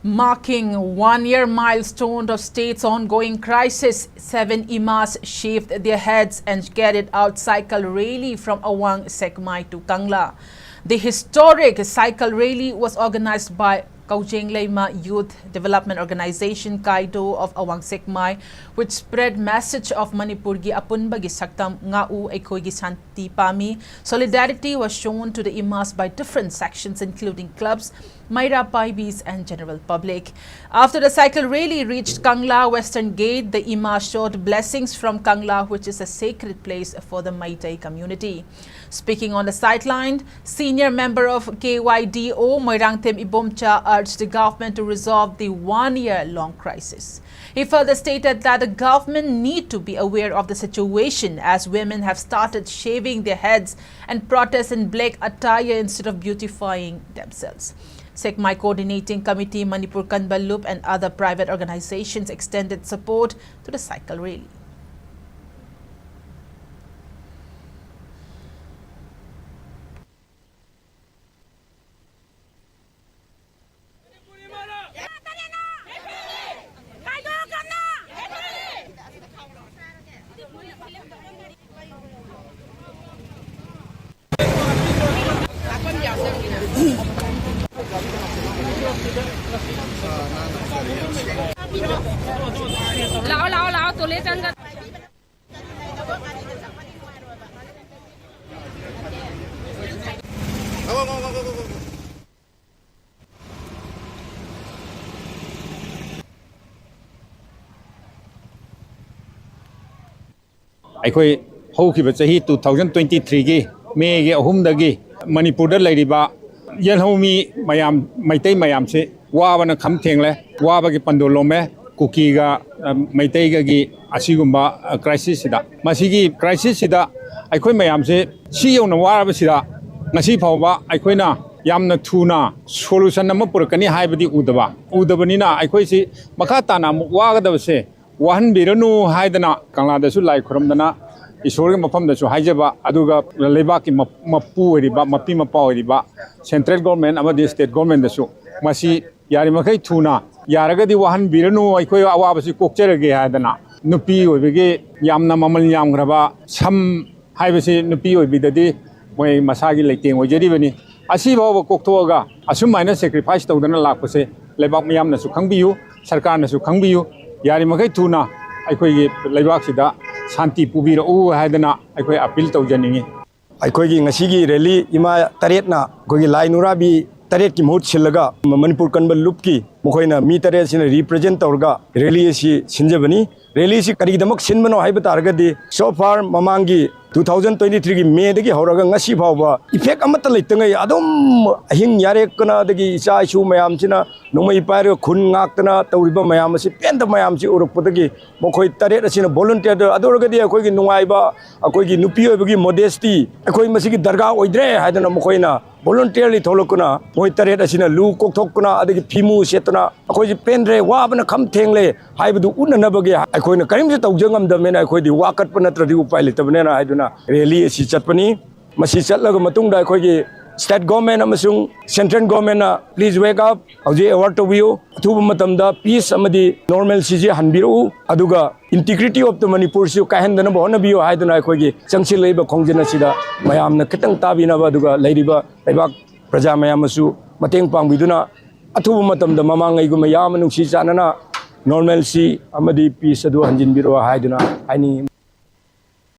Marking one-year milestone of state's ongoing crisis, 7 imams shaved their heads and carried out cycle rally from Awang Sekmai to Kangla. The historic cycle rally was organized by Kaujeng Leima Youth Development Organization Kaido of Awang Sekmai, which spread message of Manipur gi apunba gi saktam ngau ekoi gi santi pami. Solidarity was shown to the imams by different sections including clubs, Maira Paibis and general public. After the cycle rally reached Kangla Western Gate, the imams showed blessings from Kangla, which is a sacred place for the Maitai community. Speaking on the sideline, senior member of KYDO Moirangtem Ibomcha urged the government to resolve the one-year-long crisis. He further stated that the government need to be aware of the situation as women have started shaving their heads and protest in black attire instead of beautifying themselves. Sekmai Coordinating Committee, Manipur Kanbal Loop and other private organizations extended support to the cycle rally. Lao tu le chânกันไอ้คุยฮู้คิดว่าจะฮี2023กีเมย์กีอุ้มดากีมณีปูร์ได้เลยดีบ่ายันฮูมีมายามไม่เต้มายามสิว่าวันนั้นคำเทียงเลยว่าบางทีปันโดลมคุกกี้ก็ไม่เต้ก็กีอาศัยกุมบ่าคริสสิดามาสิกีคริสสิดาไอ้คุยมายามสิชี้ยงนว่าอะไรสิดางั้นสิพอว่าไอ้คุยน่ะยามนัททูน่ะโซลูชันนั้นมาปรกันนี่ให้ไปดีอุดบนี่น่ะไอ้คุยสิมาข้าตานามุว่าก็ได้เสียวันบิรนูให้ดนะกังลาเดสุไลครมดนะอิสโรกมาพัมเดสุให้เจ้าอดูกับเลบากิมาปูริบะมาปีมาปาวริบะเซ็นทรัลกอร์เมนต์อามาดีสเตทกอร์เมนต์เดสุมาสิยาริมาใครทูน่ะยาระก็ดีวันบิรนูไอ้คุยอาวาบสิกุกเจริญให้ดนะนุปีโอ้ยบิเกยามนามามัลยามกระบะซ้ำให้ไปสินุปีโอ้ยบิดดีมวยมาซากิเลยเตียงโอ้ยเจดีบันนี้อาชีพว่ากุกทัวร์ก็อาชุมไม่น่า sacrifice ตัวนั้นหลักไปสิเลบากมายามน่ะสุขังบิวสังกัดน่ะสุขังบิวยาริมาใครทูน่ะไอ้คุยเลบากสิดาชันติปูบีร์อู้ให้ดนะไอ้คุยอภิลตัวจันนิงไอ้คุยงาชิกีเรลี่อิมาตารีตนะคุยไลนูราบีตารีตกิมุดชิลล์ก็มณีปุรกันบัลลุปกีมุขยนะมีตารีตสินะรีเพรสเซนต์ตัวก็เรลี่สิชินเจบันีเรลี่สิการิดมักชินบันเอาให้บัตรก็ดีโซฟาร์มามังกี2023กีเมย์เด็กเขาเราก็งาชิพาวว่าอีเฟกอันมัตเลยตั้งไงอดมหิงยาเรกนะเด็กชายชูไม่ยามชินะนุ่มอีปายขุนงักนะตัวริบไม่ยามสิเป็นตัวไม่ยามสิอุรุปตะกี้มุขยตารีตสินะวอลันเทียร์อดเราก็ดีคุยกินนุ่งไอ้บ้าคุยกินนุปีเอาไปกินโมเดสตี้คุยมาสิกิดร์กาโอ้ยเดร์ให้ดนะมุขยนะวอลันเทียร์ลิทอลกุนะมุขยตารีตสินะลูกกทกกุนะเด็กพิมูเชตนะคุยเป็นเรว่าเป็นคำเทงเลยให้ไปดูอุ่นนะบางทีคุยนะการิมจะตัวจังงั้นดำเนินคุยดีว่ากัดปนตรดีอุปายเลยแต่เนี่ยนะให้ดูนะเรลี่สิจัดปนี้มาสิจัดแล้วก็มาตุ้งได้คุยกี่ state government นะมาส่ง central government นะ please wake up เอาใจเอาวัตถุวิวทุกมาทำได้ peace อามาดี normal สิจิหันบิรูอะดูก็ integrity of the Manipur สิการเห็นดนะบ่นะบิวให้ดูนะคุยกี่จังสิเลยบ่คงจะนะสิดามายามนะคิดตั้งตาบินะบ่ดูก็เลยดีบ่ไอ้บักประชามายามมาสู่มาเต็งปังบิดูนะอะทุกมาทำได้มามังไงกูมายามนุสิจานะนะ normal สิอามาดี peace ดูหันจินบิรูให้ดูนะไอ้นี่